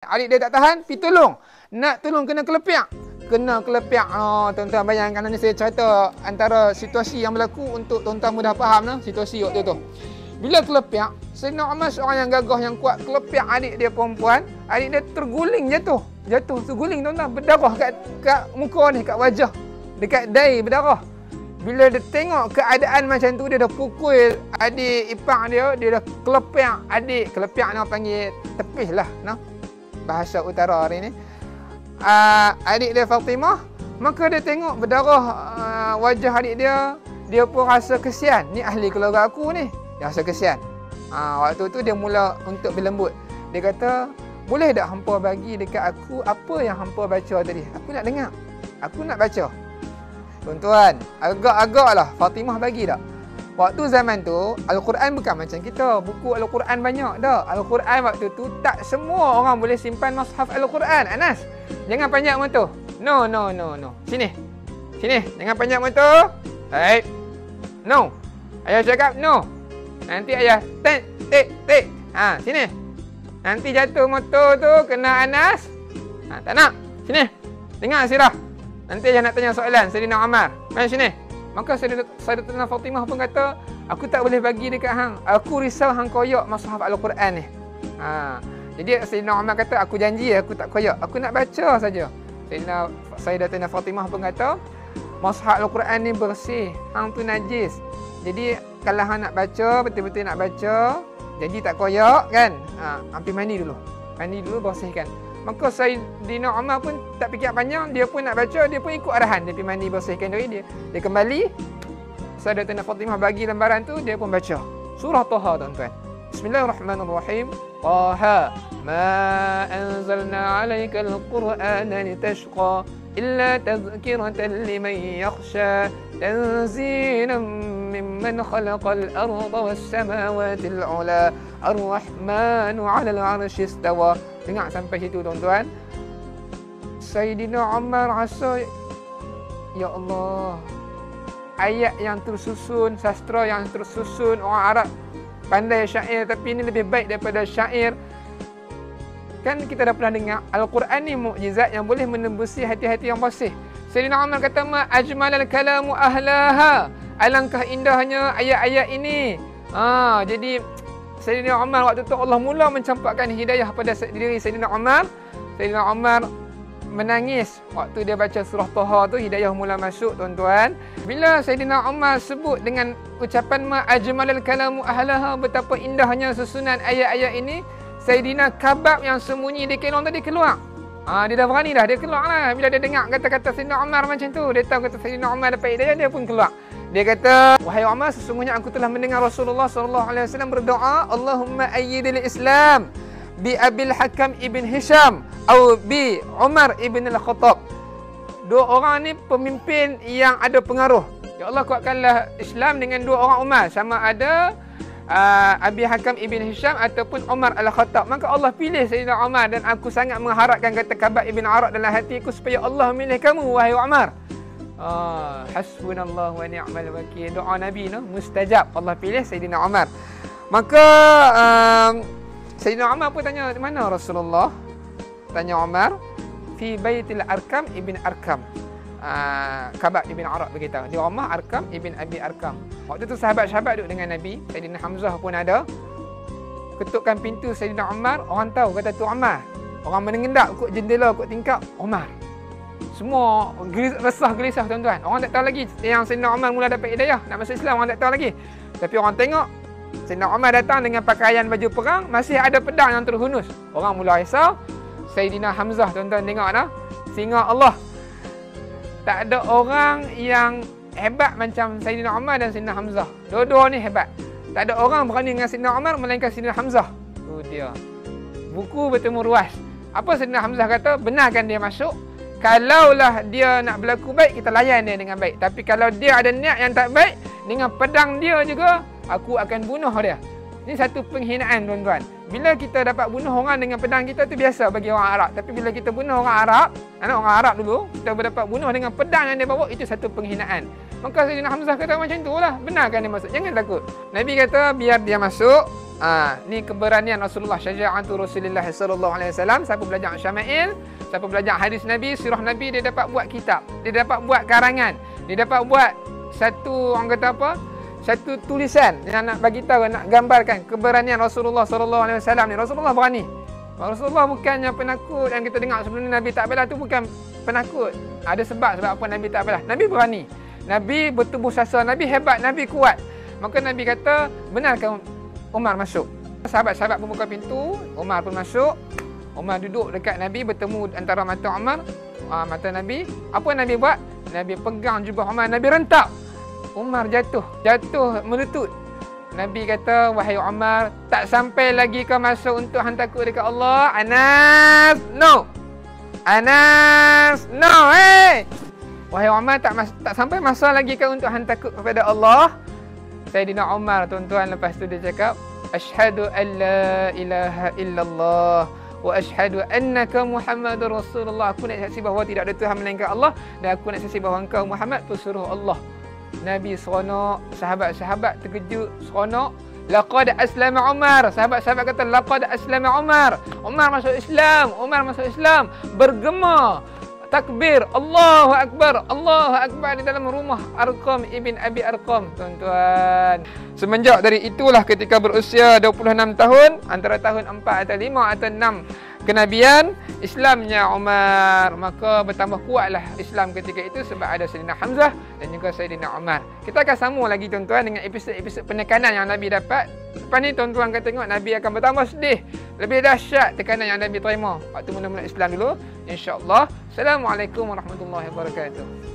Adik dia tak tahan, pergi tolong. Nak tolong kena kelepiak. Kena kelepiak. Tuan-tuan bayangkan ni saya cerita antara situasi yang berlaku untuk tuan-tuan mudah faham lah situasi waktu tu. Bila kelepiak, Sayyidina Umar seorang yang gagah yang kuat kelepiak adik dia perempuan, adik dia terguling jatuh. Terguling tuan-tuan, berdarah kat muka ni, kat wajah. Dekat dahi berdarah. Bila dia tengok keadaan macam tu, dia dah pukul adik ipar dia dah kelepiak adik. Kelepiak ni orang panggil tepis lah. Bahasa utara hari ni. Adik dia Fatimah, maka dia tengok berdarah wajah adik dia pun rasa kesian. Ni ahli keluarga aku ni. Dia rasa kesian. Waktu tu dia mula untuk berlembut. Dia kata, boleh tak hampa bagi dekat aku apa yang hampa baca tadi? Aku nak dengar. Aku nak baca. Tuan-tuan, agak-agak lah Fatimah bagi tak? Waktu zaman tu, Al-Quran bukan macam kita. Buku Al-Quran banyak dah. Al-Quran waktu tu, tak semua orang boleh simpan mushaf Al-Quran. Anas, jangan panjang mata. No. Sini. Jangan panjang mata. Baik. No. Ayah cakap no. Nanti ayah tik. Sini. Nanti jatuh motor tu, kena Anas. Tak nak. Sini. Dengar sirah. Nanti ayah nak tanya soalan. Sayyidina Umar. Mari sini. Maka Sayyidatina Fatimah pun kata, aku tak boleh bagi dekat hang. Aku risau hang koyak mushaf Al-Quran ni. Jadi Sayyidina Umar kata, aku janji aku tak koyak. Aku nak baca saja. Sayyidatina Fatimah pun kata, mushaf Al-Quran ni bersih. Hang tu najis. Jadi kalau hang nak baca, betul-betul nak baca, janji tak koyak kan? Pergi mandi dulu. Mandi dulu, bersihkan. Maka Sayyidina Umar pun tak fikir panjang, dia pun nak baca, dia pun ikut arahan. Dia pergi mandi, bersihkan diri dia kembali. Sayyidatina Fatimah bagi lembaran tu, dia pun baca surah Taha, tuan-tuan. Bismillahirrahmanirrahim. Taha, ma anzalna 'alaikal Qur'ana litashqa illa tadhkiratan liman yakhsha tanzilan mimman khalaqal arda was samawati al-'ula ar-rahmanu 'alal 'arsy istawa. Dengar sampai situ tuan-tuan. Sayyidina Umar rasa, ya Allah, ayat yang tersusun, sastra yang tersusun, orang Arab pandai syair, tapi ini lebih baik daripada syair. Kan kita dah pernah dengar Al-Quran ni mukjizat yang boleh menembusi hati-hati yang bersih. Sayyidina Umar kata, ma ajmalal kalamu ahlaha, alangkah indahnya ayat-ayat ini. Jadi Sayyidina Umar waktu tu Allah mula mencampakkan hidayah pada diri Sayyidina Umar. Sayyidina Umar menangis waktu dia baca surah Taha tu, hidayah mula masuk, tuan-tuan. Bila Sayyidina Umar sebut dengan ucapan ma ajmalal kalamu ahlaha, betapa indahnya susunan ayat-ayat ini, Sayyidina Kabab yang sembunyi di kelong tadi keluar. Dia dah berani dah, dia keluar lah. Bila dia dengar kata-kata Sayyidina Umar macam tu, dia tahu kata Sayyidina Umar dapat hidayah, dia pun keluar. Dia kata, wahai Umar, sesungguhnya aku telah mendengar Rasulullah SAW berdoa, Allahumma ayyidil Islam bi Abil Hakam ibn Hisham atau bi Umar ibn al-Khattab. Dua orang ni pemimpin yang ada pengaruh. Ya Allah, kuatkanlah Islam dengan dua orang Umar, sama ada Abi Hakam ibn Hisham ataupun Umar al-Khattab. Maka Allah pilih Sayyidina Umar, dan aku sangat mengharapkan, kata Kabab ibn Arak dalam hatiku, supaya Allah milih kamu, wahai Umar. Hasbunallahu wa ni'mal wakil. Doa Nabi mustajab. Allah pilih Sayyidina Umar. Maka Sayyidina Umar pun tanya, di mana Rasulullah? Tanya Umar, fi baitil Arkam ibn Arkam. Kabab ibn Arak beritahu, di rumah Arkam ibn Abi Arkam. Waktu tu sahabat-sahabat duduk dengan Nabi. Sayyidina Hamzah pun ada. Ketukkan pintu Sayyidina Umar, orang tahu kata tu Umar. Orang menengendak kot jendela, kot tingkap, Umar. Semua resah gelisah, tuan-tuan. Orang tak tahu lagi yang Sayyidina Umar mula dapat hidayah, nak masuk Islam, orang tak tahu lagi. Tapi orang tengok Sayyidina Umar datang dengan pakaian baju perang, masih ada pedang yang terhunus. Orang mula risau. Sayyidina Hamzah, tuan-tuan tengok dah, singa Allah. Tak ada orang yang hebat macam Sayyidina Umar dan Sayyidina Hamzah. Dua-dua ni hebat. Tak ada orang berani dengan Sayyidina Umar melainkan Sayyidina Hamzah. Tu dia. Buku bertemu ruas. Apa Sayyidina Hamzah kata? Benarkan dia masuk. Kalaulah dia nak berlaku baik, kita layan dia dengan baik. Tapi kalau dia ada niat yang tak baik, dengan pedang dia juga, aku akan bunuh dia. Ini satu penghinaan, tuan-tuan. Bila kita dapat bunuh orang dengan pedang kita, tu biasa bagi orang Arab. Tapi bila kita bunuh orang Arab, anak orang Arab dulu, kita dapat bunuh dengan pedang yang dia bawa, itu satu penghinaan. Maka Sayyidina Hamzah kata macam itulah. Benarkan dia masuk. Jangan takut. Nabi kata biar dia masuk. Ni keberanian Rasulullah, syaja'atu Rasulullah sallallahu alaihi wasallam. Siapa belajar Syama'il, siapa belajar hadis Nabi, sirah Nabi, dia dapat buat kitab. Dia dapat buat karangan. Dia dapat buat satu, orang kata apa? Satu tulisan yang nak bagi tahu, nak gambarkan keberanian Rasulullah sallallahu alaihi wasallam ni. Rasulullah berani. Rasulullah bukannya penakut yang kita dengar sebelum ni Nabi tak belah tu bukan penakut. Ada sebab apa Nabi tak belah. Nabi berani. Nabi bertubuh sasa, Nabi hebat, Nabi kuat. Maka Nabi kata, benarkan Umar masuk. Sahabat-sahabat pun buka pintu, Umar pun masuk. Umar duduk dekat Nabi, bertemu antara mata Umar, mata Nabi. Apa Nabi buat? Nabi pegang jubah Umar, Nabi rentak. Umar jatuh melutut. Nabi kata, wahai Umar, tak sampai lagi kau masuk untuk hang takut dekat Allah. Anas, no. Anas, no, hey. Wahai Umar, tak sampai masa lagi kau untuk hang takut kepada Allah. Sayyidina Umar, tuan-tuan, lepas tu dia cakap, asyhadu an la ilaha illallah wa asyhadu annaka Muhammadur Rasulullah. Aku nak saksi bahawa tidak ada Tuhan melainkan Allah, dan aku nak saksi bahawa engkau Muhammad pesuruh Allah. Nabi seronok, sahabat-sahabat terkejut, seronok. Laqad aslama Umar. Sahabat-sahabat kata, laqad aslama Umar. Umar masuk Islam, Umar masuk Islam. Bergema, takbir, Allahu Akbar, Allahu Akbar di dalam rumah Arqam ibn Abi Arqam, tuan-tuan. Semenjak dari itulah ketika berusia 26 tahun, antara tahun 4 atau 5 atau 6 kenabian, Islamnya Umar. Maka bertambah kuatlah Islam ketika itu sebab ada Sayyidina Hamzah dan juga Sayyidina Umar. Kita akan sambung lagi, tuan-tuan, dengan episod-episod penekanan yang Nabi dapat. Lepas ni tuan-tuan akan tengok Nabi akan bertambah sedih. Lebih dahsyat tekanan yang Nabi terima waktu mula-mula Islam dulu. InsyaAllah. Assalamualaikum warahmatullahi wabarakatuh.